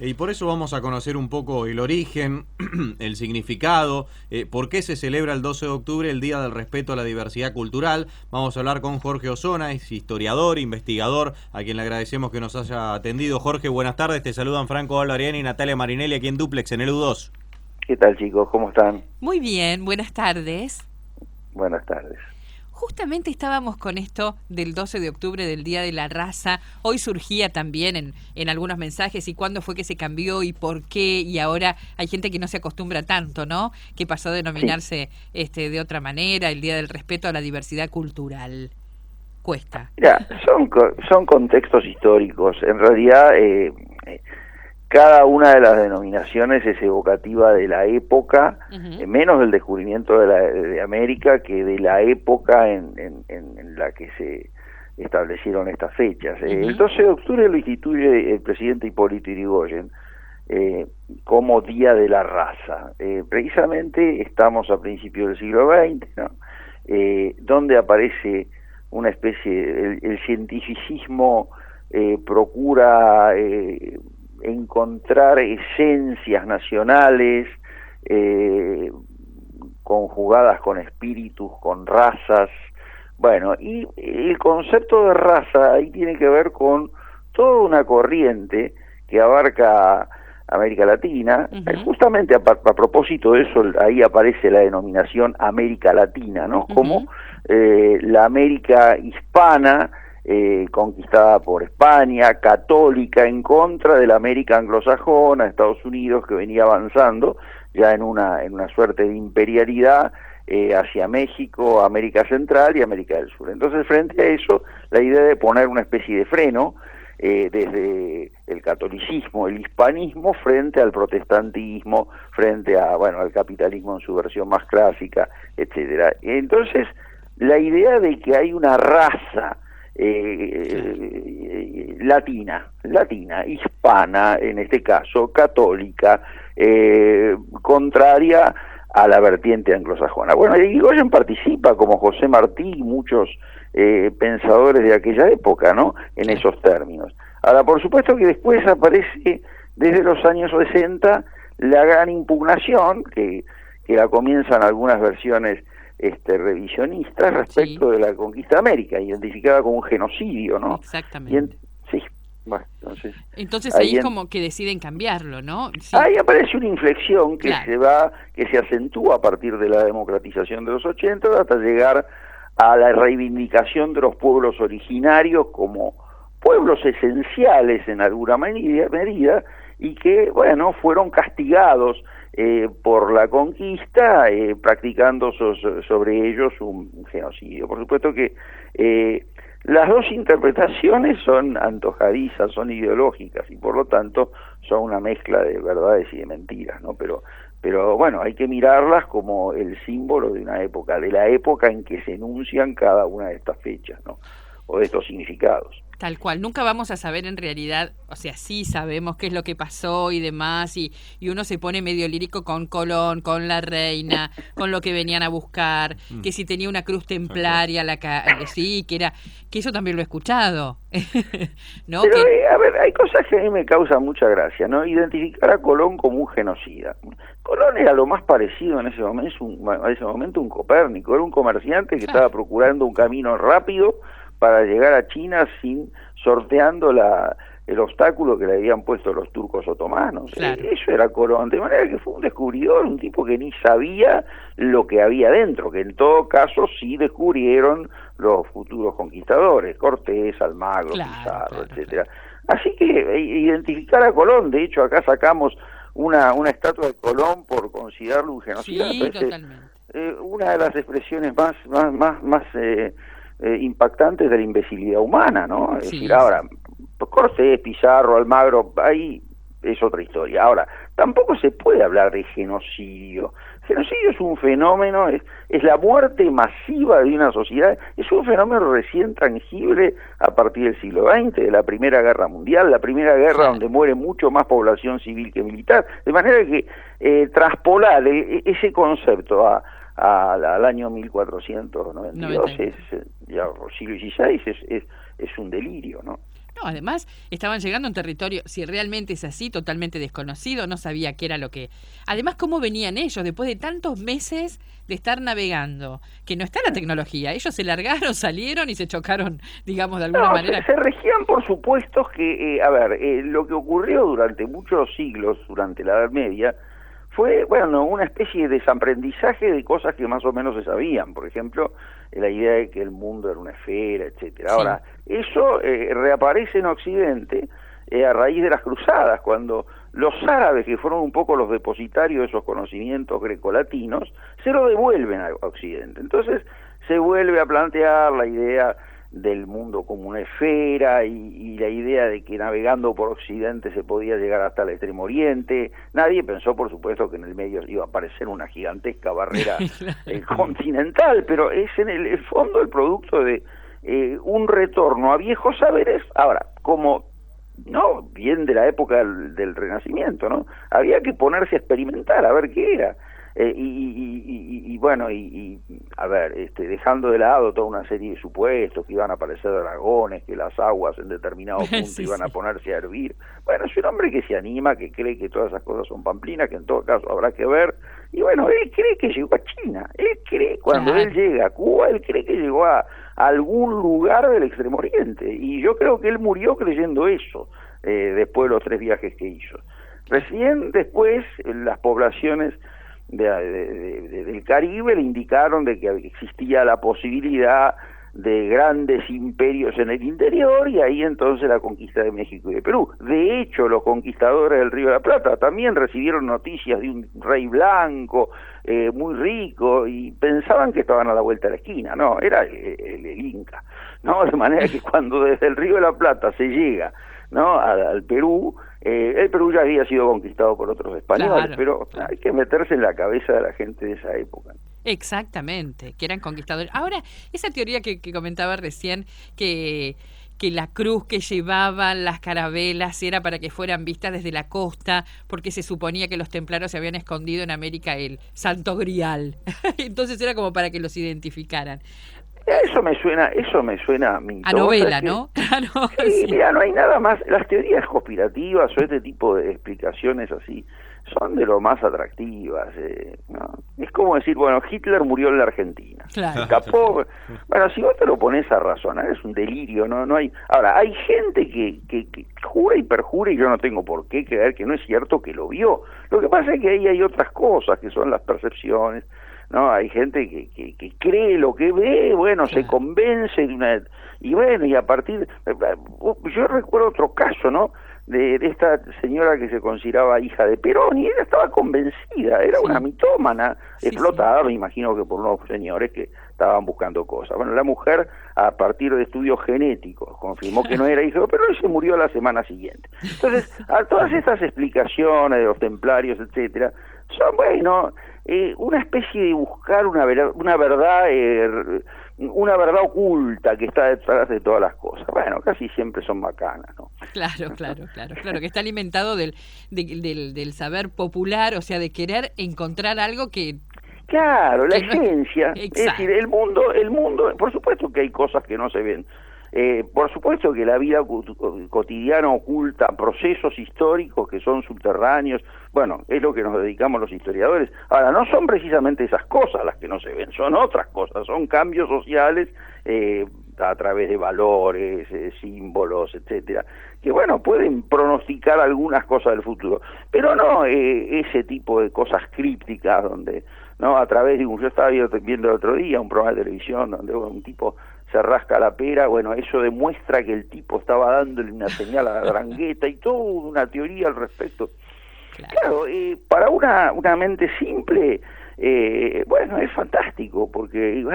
Y por eso vamos a conocer un poco el origen, el significado, por qué se celebra el 12 de octubre, el Día del Respeto a la Diversidad Cultural. Vamos a hablar con Jorge Osona, es historiador, investigador, a quien le agradecemos que nos haya atendido. Jorge, buenas tardes, te saludan Franco Álvarez y Natalia Marinelli aquí en Duplex, en el U2. ¿Qué tal, chicos? ¿Cómo están? Muy bien, buenas tardes. Buenas tardes. Justamente estábamos con esto del 12 de octubre, del Día de la Raza. Hoy surgía también en algunos mensajes y cuándo fue que se cambió y por qué. Y ahora hay gente que no se acostumbra tanto, ¿no? Que pasó a denominarse de otra manera, el Día del Respeto a la Diversidad Cultural. Cuesta. Mira, son contextos históricos. En realidad, cada una de las denominaciones es evocativa de la época, menos del descubrimiento de América que de la época en la que se establecieron estas fechas. El 12 de octubre lo instituye el presidente Hipólito Yrigoyen como Día de la Raza. Precisamente estamos a principios del siglo XX, ¿no? Donde aparece una especie, el cientificismo procura encontrar esencias nacionales conjugadas con espíritus, con razas. Bueno, y el concepto de raza ahí tiene que ver con toda una corriente que abarca América Latina. Justamente a propósito de eso, ahí aparece la denominación América Latina, ¿no? Como la América hispana, conquistada por España, católica, en contra de la América anglosajona, Estados Unidos, que venía avanzando ya en una suerte de imperialidad hacia México, América Central y América del Sur. Entonces, frente a eso, la idea de poner una especie de freno desde el catolicismo, el hispanismo, frente al protestantismo, frente a, al capitalismo en su versión más clásica, etcétera. Entonces, la idea de que hay una raza latina, hispana, en este caso, católica, contraria a la vertiente anglosajona. Bueno, Yrigoyen participa, como José Martí y muchos pensadores de aquella época, ¿no?, en esos términos. Ahora, por supuesto que después aparece, desde los años 60, la gran impugnación, que la comienzan algunas versiones revisionistas respecto de la conquista de América, identificada como un genocidio, ¿no? Exactamente. Bueno, entonces ahí es como que deciden cambiarlo, ¿no? Sí. Ahí aparece una inflexión que se acentúa a partir de la democratización de los 80 hasta llegar a la reivindicación de los pueblos originarios como pueblos esenciales en alguna medida y que, fueron castigados por la conquista, practicando sobre ellos un genocidio. Por supuesto que las dos interpretaciones son antojadizas, son ideológicas y por lo tanto son una mezcla de verdades y de mentiras, ¿no? Pero hay que mirarlas como el símbolo de una época, de la época en que se enuncian cada una de estas fechas, ¿no?, o de estos significados. Tal cual, nunca vamos a saber en realidad, o sea, sí sabemos qué es lo que pasó y demás, y uno se pone medio lírico con Colón, con la reina, con lo que venían a buscar, que si tenía una cruz templaria, sí, que eso también lo he escuchado. ¿No? Pero, a ver, hay cosas que a mí me causan mucha gracia, ¿no? Identificar a Colón como un genocida. Colón era lo más parecido en ese momento un Copérnico, era un comerciante que estaba procurando un camino rápido para llegar a China sorteando el obstáculo que le habían puesto los turcos otomanos. Eso era Colón, de manera que fue un descubridor, un tipo que ni sabía lo que había dentro, que en todo caso sí descubrieron los futuros conquistadores, Cortés, Almagro, Pizarro, etcétera. Así que identificar a Colón, de hecho acá sacamos una estatua de Colón por considerarlo un genocida. Sí, totalmente. Una de las expresiones más impactantes de la imbecilidad humana, ¿no? Es decir, ahora, Cortés, Pizarro, Almagro, ahí es otra historia. Ahora, tampoco se puede hablar de genocidio. Genocidio es un fenómeno, es la muerte masiva de una sociedad, es un fenómeno recién tangible a partir del siglo XX, de la Primera Guerra Mundial, la Primera Guerra donde muere mucho más población civil que militar. De manera que traspolar ese concepto al año 1492 ya siglo XVI es un delirio, ¿no? No, además estaban llegando a un territorio, si realmente es así, totalmente desconocido, no sabía qué era lo que... Además, ¿cómo venían ellos después de tantos meses de estar navegando? Que no está la tecnología, ellos se largaron, salieron y se chocaron, digamos, de alguna manera. Se regían por supuestos que, lo que ocurrió durante muchos siglos, durante la Edad Media, fue, bueno, una especie de desaprendizaje de cosas que más o menos se sabían. Por ejemplo, la idea de que el mundo era una esfera, etcétera. Sí. Ahora, eso reaparece en Occidente a raíz de las cruzadas, cuando los árabes, que fueron un poco los depositarios de esos conocimientos grecolatinos, se lo devuelven a Occidente. Entonces se vuelve a plantear la idea del mundo como una esfera y la idea de que navegando por Occidente se podía llegar hasta el Extremo Oriente. Nadie pensó, por supuesto, que en el medio iba a aparecer una gigantesca barrera continental, pero es en el fondo el producto de un retorno a viejos saberes. Ahora, como no bien de la época del Renacimiento, ¿no? Había que ponerse a experimentar, a ver qué era. A ver, dejando de lado toda una serie de supuestos, que iban a aparecer dragones, que las aguas en determinado punto Sí, iban a sí. ponerse a hervir. Bueno, es un hombre que se anima, que cree que todas esas cosas son pamplinas, que en todo caso habrá que ver. Y bueno, él cree que llegó a China, él cree, cuando Claro. él llega a Cuba, él cree que llegó a algún lugar del Extremo Oriente. Y yo creo que él murió creyendo eso, después de los 3 viajes que hizo. Recién después, las poblaciones del Caribe le indicaron de que existía la posibilidad de grandes imperios en el interior, y ahí entonces la conquista de México y de Perú. De hecho, los conquistadores del Río de la Plata también recibieron noticias de un rey blanco muy rico y pensaban que estaban a la vuelta de la esquina. No, era el Inca, ¿no? De manera que cuando desde el Río de la Plata se llega, ¿no?, al Perú, el Perú ya había sido conquistado por otros españoles, Claro, pero claro. hay que meterse en la cabeza de la gente de esa época. Exactamente, que eran conquistadores. Ahora, esa teoría que comentaba recién, que la cruz que llevaban las carabelas era para que fueran vistas desde la costa, porque se suponía que los templarios se habían escondido en América el Santo Grial. Entonces era como para que los identificaran. Eso me suena mito. A novela, ¿no? Claro, Sí, sí. mira, no hay nada más. Las teorías conspirativas o este tipo de explicaciones así son de lo más atractivas, ¿no? Es como decir, bueno, Hitler murió en la Argentina. Claro. Escapó. Bueno, si vos te lo pones a razonar, es un delirio, no hay. Ahora, hay gente que jura y perjura, y yo no tengo por qué creer que no es cierto que lo vio. Lo que pasa es que ahí hay otras cosas, que son las percepciones, ¿no? Hay gente que cree lo que ve, bueno, Claro. se convence de una... Y bueno, y a partir... Yo recuerdo otro caso, ¿no?, de esta señora que se consideraba hija de Perón, y ella estaba convencida, era Sí. una mitómana, Sí, explotada, me imagino que por unos señores que estaban buscando cosas. Bueno, la mujer, a partir de estudios genéticos, confirmó que no era hija de Perón y se murió la semana siguiente. Entonces, a todas estas explicaciones de los templarios, etcétera, son, bueno, una especie de buscar una verdad oculta que está detrás de todas las cosas. Bueno, casi siempre son bacanas, ¿no? Claro, que está alimentado del saber popular, o sea, de querer encontrar algo que... Claro, la que no es- esencia. Es Exacto. decir, el mundo, por supuesto que hay cosas que no se ven. Por supuesto que la vida cotidiana oculta procesos históricos que son subterráneos. Bueno, es lo que nos dedicamos los historiadores. Ahora, no son precisamente esas cosas las que no se ven, son otras cosas, son cambios sociales a través de valores, símbolos, etcétera, que bueno, pueden pronosticar algunas cosas del futuro, pero no ese tipo de cosas crípticas donde, no, a través de yo estaba viendo el otro día un programa de televisión donde un tipo se rasca la pera. Bueno, eso demuestra que el tipo estaba dándole una señal a la drangueta y toda una teoría al respecto. Claro, para una mente simple, bueno, es fantástico, porque digo,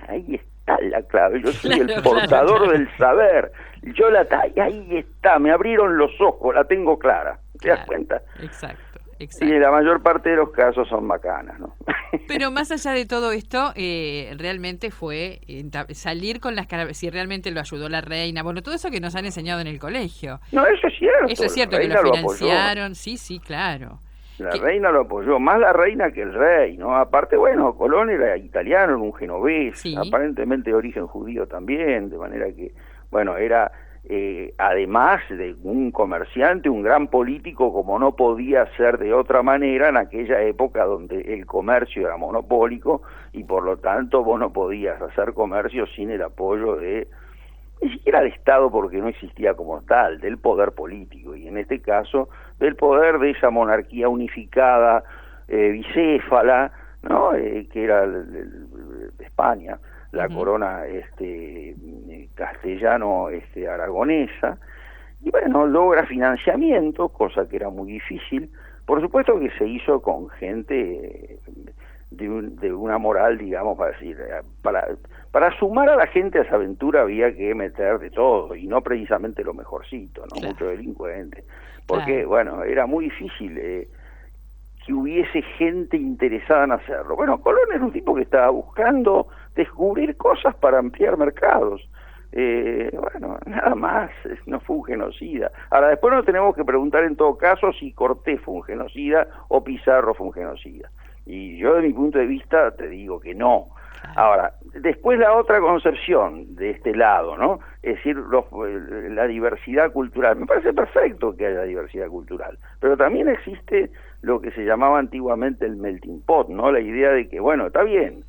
ahí está la clave, yo soy el portador del saber, yo ahí está, me abrieron los ojos, la tengo clara, ¿te das cuenta? Exacto. Y la mayor parte de los casos son bacanas, ¿no? Pero más allá de todo esto, realmente fue salir con las carabelas, si realmente lo ayudó la reina, bueno, todo eso que nos han enseñado en el colegio. No, eso es cierto. Eso es cierto, que lo financiaron, sí, claro. La reina lo apoyó, más la reina que el rey, ¿no? Aparte, bueno, Colón era italiano, era un genovés, Sí. aparentemente de origen judío también, de manera que, bueno, era además de un comerciante, un gran político, como no podía ser de otra manera en aquella época donde el comercio era monopólico y por lo tanto vos no podías hacer comercio sin el apoyo de, ni siquiera del Estado, porque no existía como tal, del poder político, y en este caso del poder de esa monarquía unificada, bicéfala, ¿no? Que era de España, la corona castellano aragonesa, y bueno, logra financiamiento, cosa que era muy difícil. Por supuesto que se hizo con gente de una moral, digamos, para decir, para sumar a la gente a esa aventura había que meter de todo, y no precisamente lo mejorcito, ¿no? Claro. Mucho delincuente, porque bueno, era muy difícil que hubiese gente interesada en hacerlo. Bueno, Colón era un tipo que estaba buscando descubrir cosas para ampliar mercados. Bueno, nada más, no fue un genocida. Ahora, después nos tenemos que preguntar en todo caso si Cortés fue un genocida o Pizarro fue un genocida. Y yo, de mi punto de vista, te digo que no. Ahora, después la otra concepción de este lado, ¿no? Es decir, la diversidad cultural. Me parece perfecto que haya diversidad cultural, pero también existe lo que se llamaba antiguamente el melting pot, ¿no? La idea de que, bueno, está bien,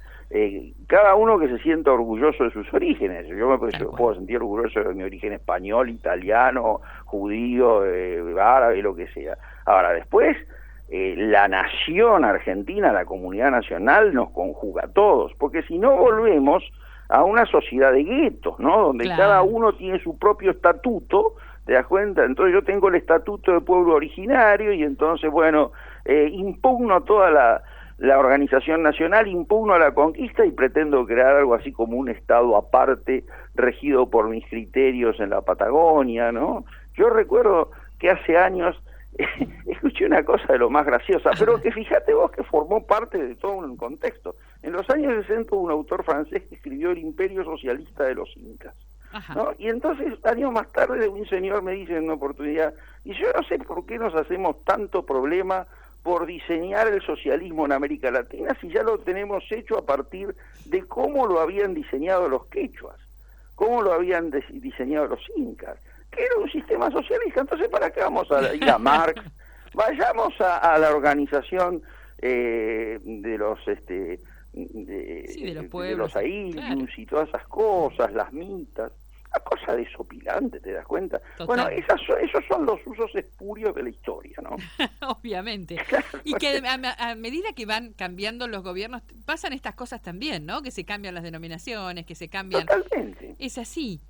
cada uno que se sienta orgulloso de sus orígenes. Yo puedo sentir orgulloso de mi origen español, italiano, judío, árabe, lo que sea. Ahora, después, la nación argentina, la comunidad nacional, nos conjuga a todos, porque si no volvemos a una sociedad de guetos, ¿no? Donde cada uno tiene su propio estatuto, ¿te das cuenta? Entonces yo tengo el estatuto de pueblo originario y entonces, bueno, impugno toda la organización nacional, impugno la conquista y pretendo crear algo así como un estado aparte, regido por mis criterios en la Patagonia, ¿no? Yo recuerdo que hace años escuché una cosa de lo más graciosa, pero que fíjate vos que formó parte de todo un contexto. En los años 60 hubo un autor francés que escribió El Imperio Socialista de los Incas, ¿no? Y entonces, años más tarde, un señor me dice en una oportunidad, y yo no sé por qué nos hacemos tanto problema por diseñar el socialismo en América Latina si ya lo tenemos hecho a partir de cómo lo habían diseñado los quechuas, cómo lo habían diseñado los incas, que era un sistema socialista. Entonces, ¿para qué vamos a ir a Marx? Vayamos a la organización de los de los ailius y todas esas cosas, las mitas, una cosa desopilante, ¿te das cuenta? Total. Bueno, esos son los usos espurios de la historia, ¿no? Obviamente. Y que a medida que van cambiando los gobiernos, pasan estas cosas también, ¿no? Que se cambian las denominaciones, que se cambian... Totalmente. Es así.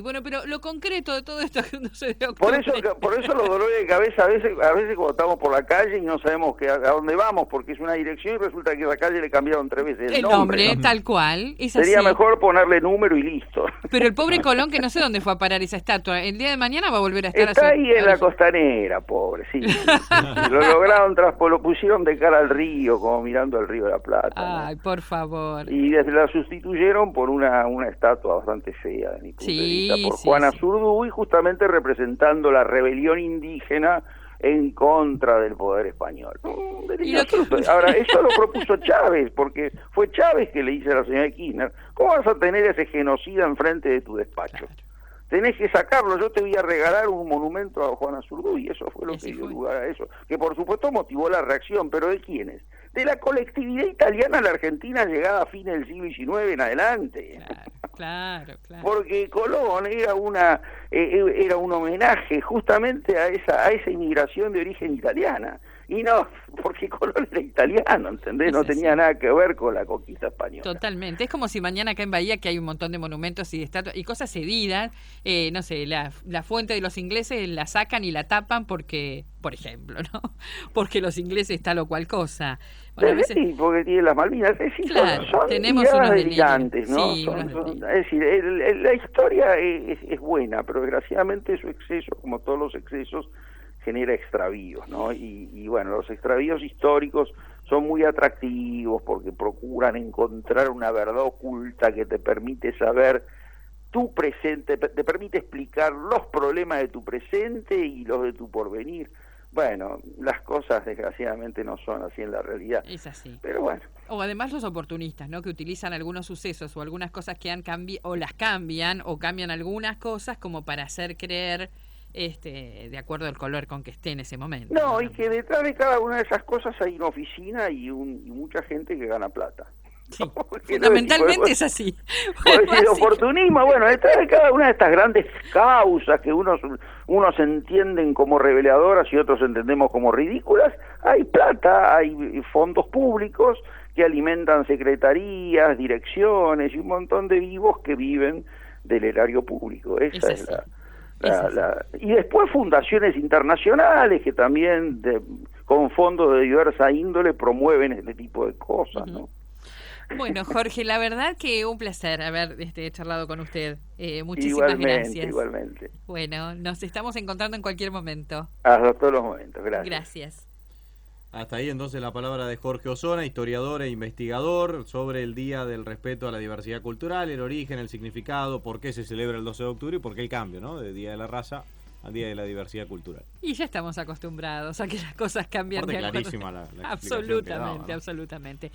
Bueno, pero lo concreto de todo esto que no se dio octubre... Por eso los dolores de cabeza a veces cuando estamos por la calle y no sabemos a dónde vamos, porque es una dirección y resulta que a la calle le cambiaron 3 veces el nombre, ¿no? Tal cual. Es Sería así. mejor ponerle número y listo. Pero el pobre Colón, que no sé dónde fue a parar esa estatua, el día de mañana va a volver a estar... Está ahí en la costanera, pobre, sí. Lo lograron, lo pusieron de cara al río, como mirando al río de la Plata. Ay, ¿no? Por favor. Y la sustituyeron por una estatua bastante fea, de mi punto de vista, por Juana Zurduy, justamente representando la rebelión indígena en contra del poder español. Ahora, eso lo propuso Chávez, porque fue Chávez que le dice a la señora Kirchner: ¿cómo vas a tener ese genocida enfrente de tu despacho? Claro. Tenés que sacarlo, yo te voy a regalar un monumento a Juana Zurduy. Eso fue lo que dio lugar a eso, que por supuesto motivó la reacción, pero ¿de quiénes? De la colectividad italiana a la Argentina llegada a fines del siglo XIX en adelante. Claro. Porque Colón era un homenaje justamente a esa inmigración de origen italiana. Y no, porque Colón era italiano, ¿entendés? No tenía nada que ver con la conquista española. Totalmente. Es como si mañana acá en Bahía, que hay un montón de monumentos y estatuas y cosas cedidas, no sé, la fuente de los ingleses la sacan y la tapan porque, por ejemplo, ¿no? Porque los ingleses tal o cual cosa. Bueno, a veces... Sí, porque tiene las Malvinas. Es decir, son tenemos unos delirantes, ¿no? Sí, es decir, la historia es buena, pero desgraciadamente su exceso, como todos los excesos, genera extravíos, ¿no? Y bueno, los extravíos históricos son muy atractivos porque procuran encontrar una verdad oculta que te permite saber tu presente, te permite explicar los problemas de tu presente y los de tu porvenir. bueno, las cosas desgraciadamente no son así en la realidad. Es así. Pero bueno. O además los oportunistas, ¿no? Que utilizan algunos sucesos o algunas cosas que han cambiado, o las cambian, o cambian algunas cosas como para hacer creer, de acuerdo al color con que esté en ese momento. No, y que detrás de cada una de esas cosas hay una oficina y mucha gente que gana plata. Sí, Porque fundamentalmente es así. El oportunismo, bueno, detrás de cada una de estas grandes causas que unos se entienden como reveladoras y otros entendemos como ridículas, hay plata, hay fondos públicos que alimentan secretarías, direcciones y un montón de vivos que viven del erario público. Esa es y después fundaciones internacionales que también con fondos de diversa índole promueven este tipo de cosas, ¿no? Bueno, Jorge, la verdad que un placer haber charlado con usted. Muchísimas gracias. Igualmente. Bueno, nos estamos encontrando en cualquier momento. Hasta todos los momentos, gracias. Gracias. Hasta ahí entonces la palabra de Jorge Osona, historiador e investigador, sobre el Día del Respeto a la Diversidad Cultural, el origen, el significado, por qué se celebra el 12 de octubre y por qué el cambio, ¿no? De Día de la Raza al Día de la Diversidad Cultural. Y ya estamos acostumbrados a que las cosas cambian. Clarísima la explicación que daba, ¿no? Absolutamente.